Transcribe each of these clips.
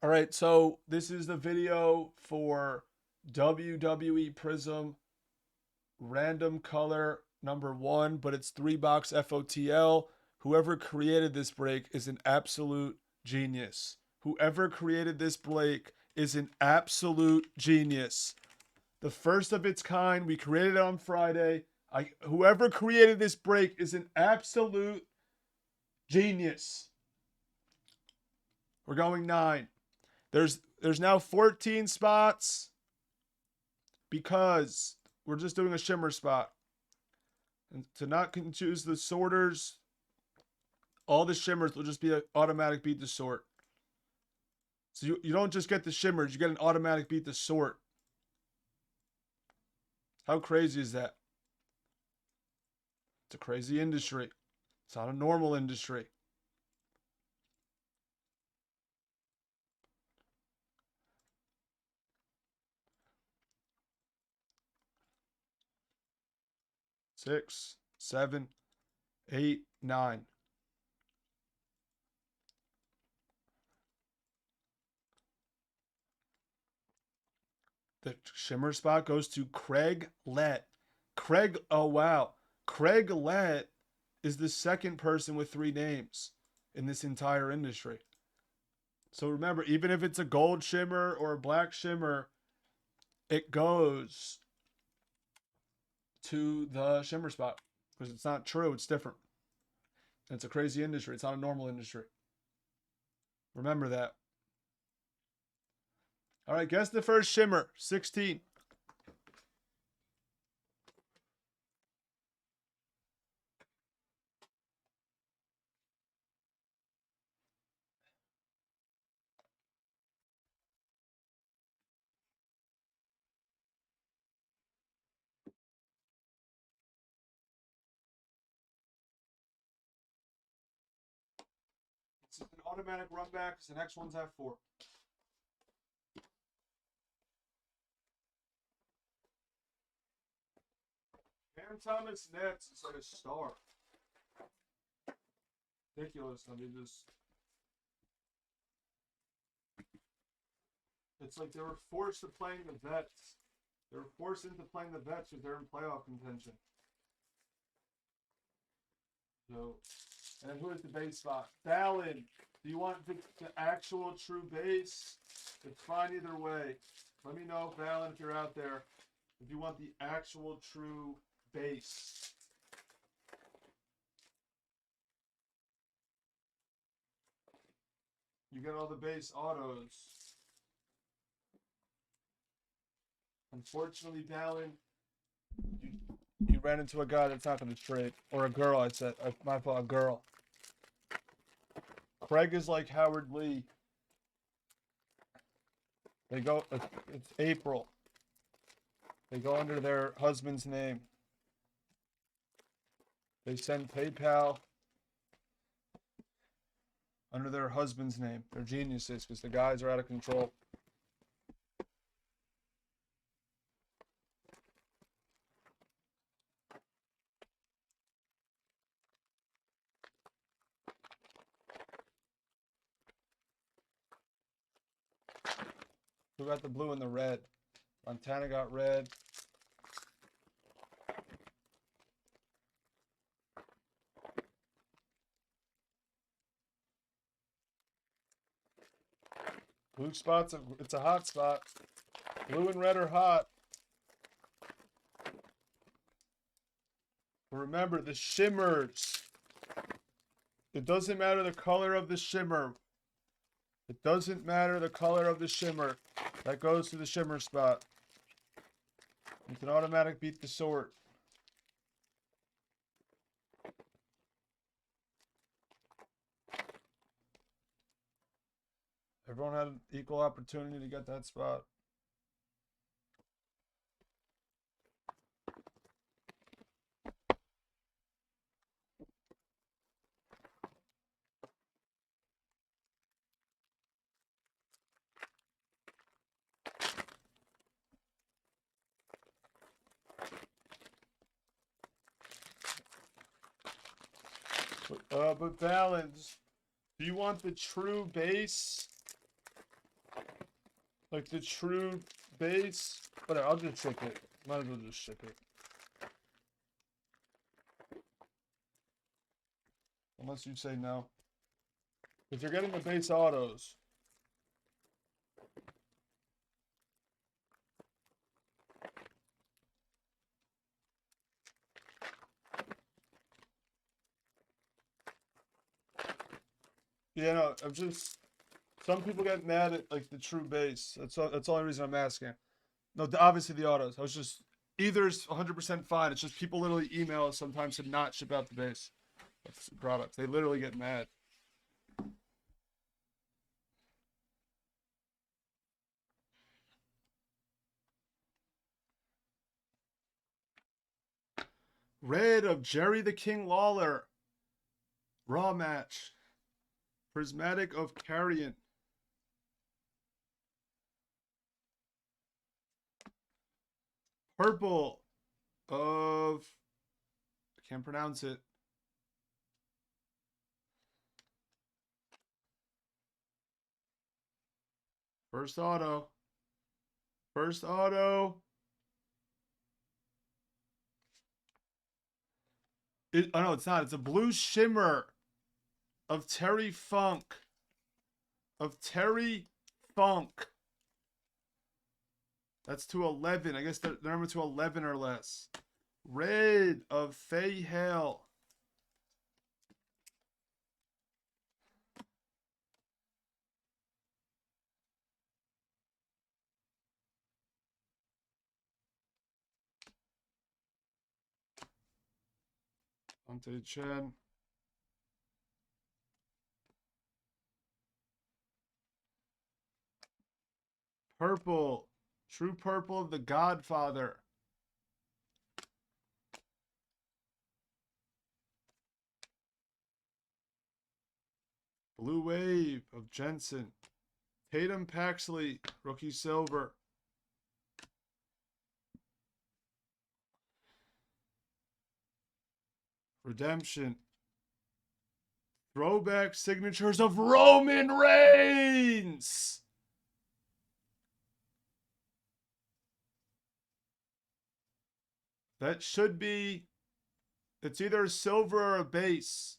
All right, so this is the video for WWE Prizm random color number 1, but it's 3-box FOTL. Whoever created this break is an absolute genius. Whoever created this break is an absolute genius. The first of its kind. We created it on Friday. Whoever created this break is an absolute genius. We're going 9. There's now 14 spots because we're just doing a shimmer spot. And to not confuse the sorters, all the shimmers will just be an automatic beat to sort. So you don't just get the shimmers, you get an automatic beat to sort. How crazy is that? It's a crazy industry. It's not a normal industry. Six, 7, 8, 9. The shimmer spot goes to Craig Lett. Oh wow. Craig Lett is the second person with 3 names in this entire industry. So remember, even if it's a gold shimmer or a black shimmer, it goes to the shimmer spot because it's not true. It's different. It's a crazy industry. It's not a normal industry. Remember that. All right, guess the first shimmer. 16. It's an automatic run back. The next one's at 4. Aaron Thomas Nets is like a star. Ridiculous. I mean, it's like they were forced to playing the vets. They were forced into playing the vets because they're in playoff contention. So, and who is the base spot? Fallon. Do you want the actual true base? It's fine either way. Let me know, Fallon, if you're out there. If you want the actual true base. You get all the base autos. Unfortunately, Fallon, you ran into a guy that's not going to trade. Or a girl, I said. My fault, a girl. Craig is like Howard Lee. They go, it's April. They go under their husband's name. They send PayPal under their husband's name. They're geniuses because the guys are out of control. Who got the blue and the red? Montana got red. Blue spot's it's a hot spot. Blue and red are hot. But remember, the shimmers. It doesn't matter the color of the shimmer. It doesn't matter the color of the shimmer. That goes to the shimmer spot. It's an automatic beat the sort. Everyone had an equal opportunity to get that spot. But balance. Do you want the true base Like the true base. Whatever, I'll just ship it. Might as well just ship it. Unless you say no. If you're getting the base autos. Yeah, no, I'm just. Some people get mad at like the true base. That's the only reason I'm asking. No, obviously the autos. I was just either is 100% fine. It's just people literally email us sometimes to not ship out the base products. They literally get mad. Red of Jerry the King Lawler. Raw match. Prismatic of Carrion. Purple of, I can't pronounce it. First auto. First auto. Oh no, it's not. It's a blue shimmer of Terry Funk. Of Terry Funk. That's to 11. I guess the number to 11 or less. Red of Faye Hale. Dante Chen. Purple. True purple of the Godfather. Blue Wave of Jensen. Tatum Paxley, rookie silver. Redemption. Throwback signatures of Roman Reigns. That should be, it's either a silver or a base.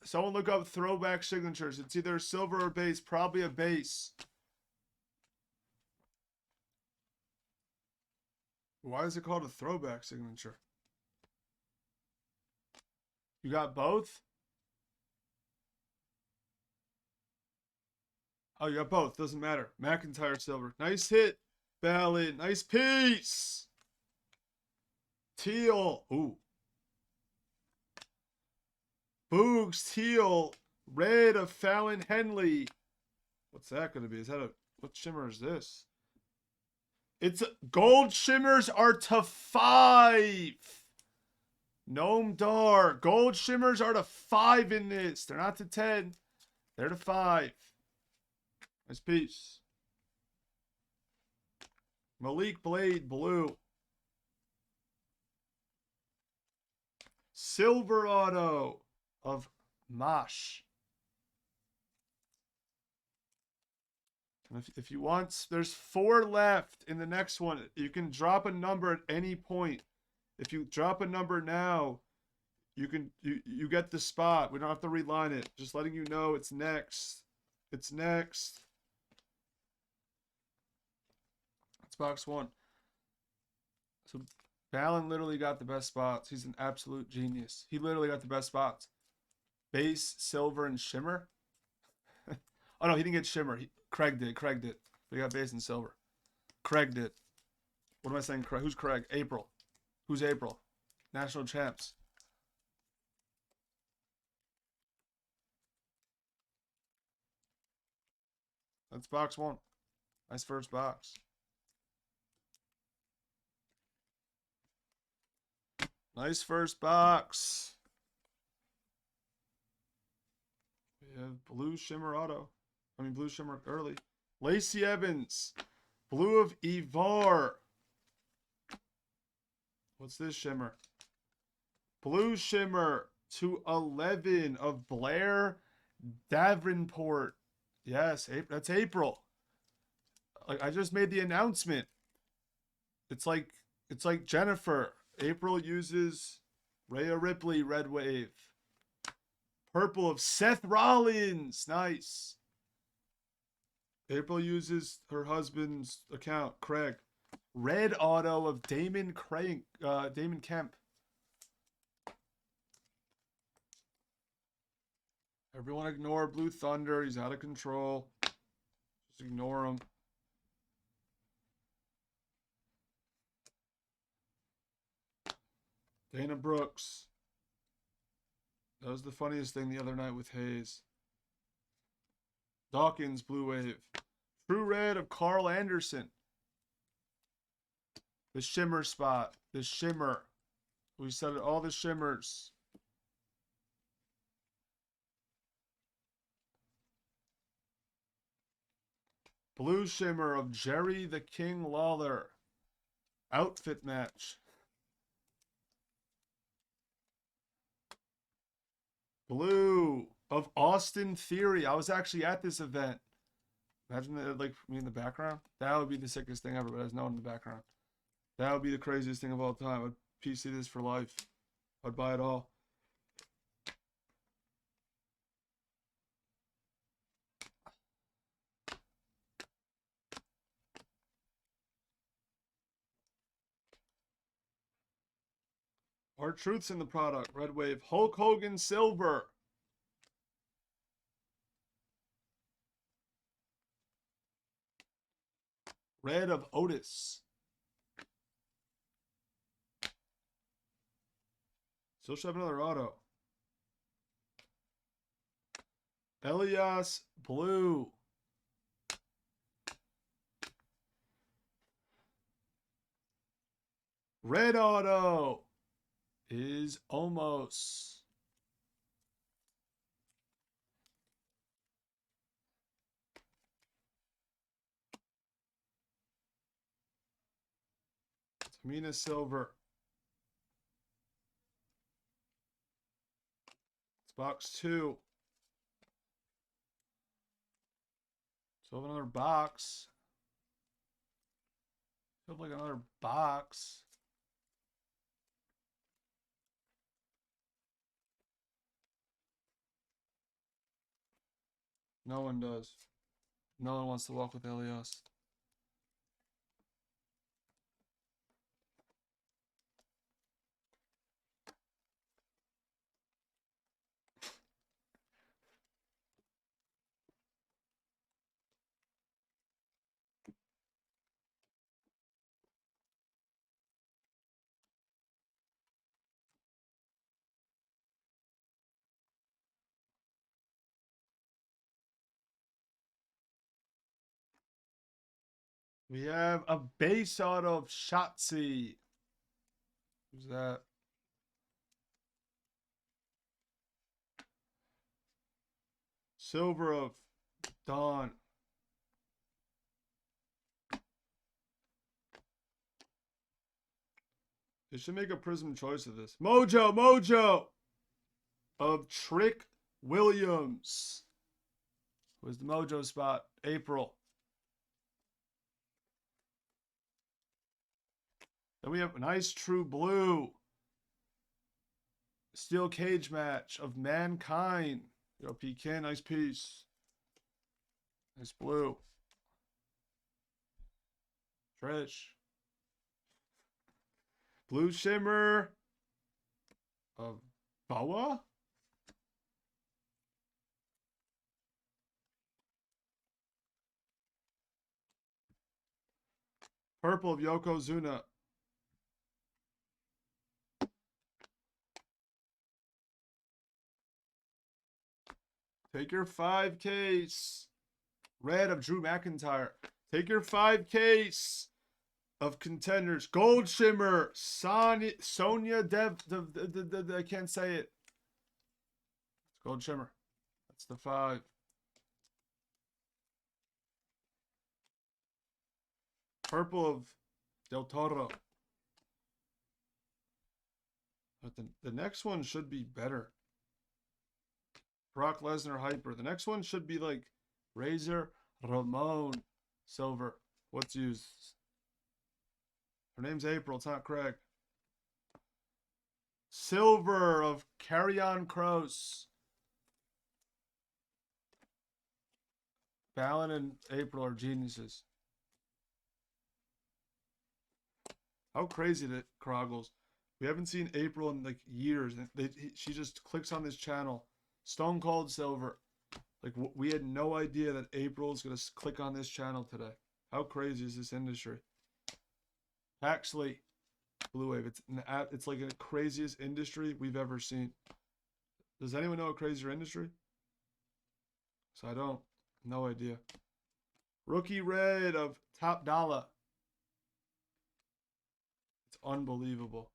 Someone look up throwback signatures. It's either a silver or base, probably a base. Why is it called a throwback signature? You got both? Oh, you got both. Doesn't matter. McIntyre silver. Nice hit. Ballad. Nice piece. Teal. Ooh. Boogs. Teal. Red of Fallon Henley. What's that going to be? What shimmer is this? It's gold shimmers are to 5. Gnome Dar. Gold shimmers are to 5 in this. They're not to 10. They're to 5. Nice piece. Malik Blade blue. Silver auto of Mosh. And if you want, there's 4 left in the next one. You can drop a number at any point. If you drop a number now, you get the spot. We don't have to reline it. Just letting you know it's next. It's next. That's box 1. So Fallon literally got the best spots. He's an absolute genius. He literally got the best spots. Base, silver, and shimmer. Oh no, he didn't get shimmer. Craig did. But he got base and silver. Craig did. What am I saying? Craig? Who's Craig? April. Who's April? National champs. That's box 1. Nice first box. Nice first box. We have blue shimmer auto. Blue shimmer early. Lacey Evans. Blue of Ivar. What's this shimmer? Blue shimmer to 11 of Blair Davenport. Yes, that's April. Like I just made the announcement. It's like Jennifer. April uses Rhea Ripley, Red Wave. Purple of Seth Rollins. Nice. April uses her husband's account, Craig. Red auto of Damon Kemp. Everyone ignore Blue Thunder. He's out of control. Just ignore him. Dana Brooks. That was the funniest thing the other night with Hayes. Dawkins, Blue Wave. True Red of Carl Anderson. The shimmer spot. The shimmer. We said it, all the shimmers. Blue shimmer of Jerry the King Lawler. Outfit match. Blue of Austin Theory. I was actually at this event. Imagine that, like me in the background. That would be the sickest thing ever, but there's no one in the background. That would be the craziest thing of all time. I'd PC this for life. I'd buy it all. R-Truth's in the product. Red Wave. Hulk Hogan Silver. Red of Otis. Still should have another auto. Elias Blue. Red auto is almost. Tamina Silver. It's box 2. So another box. Feels like another box. No one does. No one wants to walk with Elias. We have a base auto of Shotzi. Who's that? Silver of Dawn. They should make a Prizm choice of this. Mojo of Trick Williams. Where's the Mojo spot? April. Then we have a nice True Blue. Steel cage match of Mankind. Yo, PK, nice piece. Nice blue. Trish. Blue shimmer of Boa. Purple of Yokozuna. Take your 5 case. Red of Drew McIntyre. Take your 5 case of contenders. Gold shimmer. Sonya Dev. I can't say it. It's gold shimmer. That's the 5. Purple of Del Toro. But the next one should be better. Brock Lesnar Hyper. The next one should be like Razor Ramon Silver. What's used? Her name's April. It's not Craig. Silver of Carrion Cross. Fallon and April are geniuses. How crazy that Kroggles. We haven't seen April in like years. She just clicks on this channel. Stone Cold Silver. Like, we had no idea that April's going to click on this channel today. How crazy is this industry? Actually, Blue Wave, it's like the craziest industry we've ever seen. Does anyone know a crazier industry? So I don't. No idea. Rookie red of Top Dollar. It's unbelievable.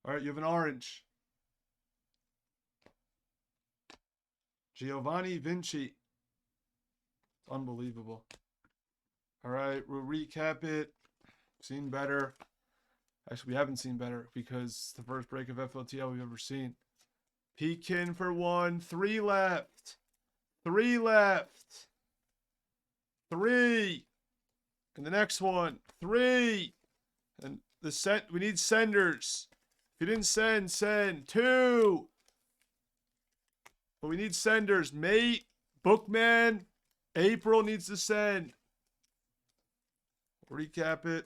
All right, you have an orange. Giovanni Vinci. It's unbelievable. All right, we'll recap it. Seen better. Actually, we haven't seen better because it's the first break of FOTL we've ever seen. Pekin for 1. 3 left. 3 left. 3. And the next one. 3. And we need senders. If you didn't send. 2. But we need senders. Mate, Bookman, April needs to send. Recap it.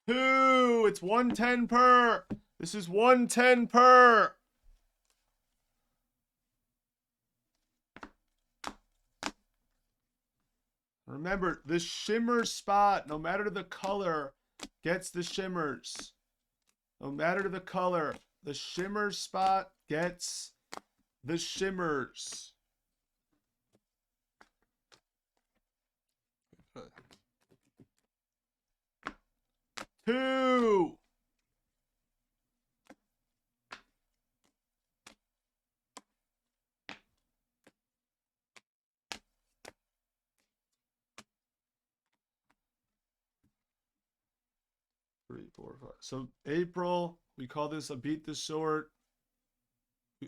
Two. It's 110 per. This is 110 per. Remember, the shimmer spot, no matter the color, gets the shimmers. No matter the color, the shimmer spot gets the shimmers. Two. Three, 4, 5. So April, we call this a beat the sort.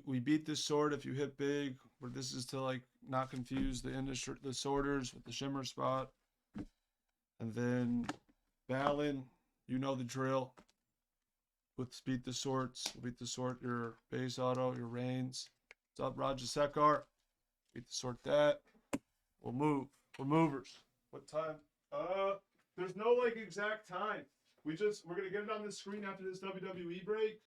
We beat this sort if you hit big. Where this is to like not confuse the industry, the sorters with the shimmer spot. And then Balin, you know the drill. With beat the sorts, beat the sort your base auto, your reigns. What's up, Roger Sekar? Beat the sort that. We'll move. We're movers. What time? There's no like exact time. We're gonna get it on the screen after this WWE break.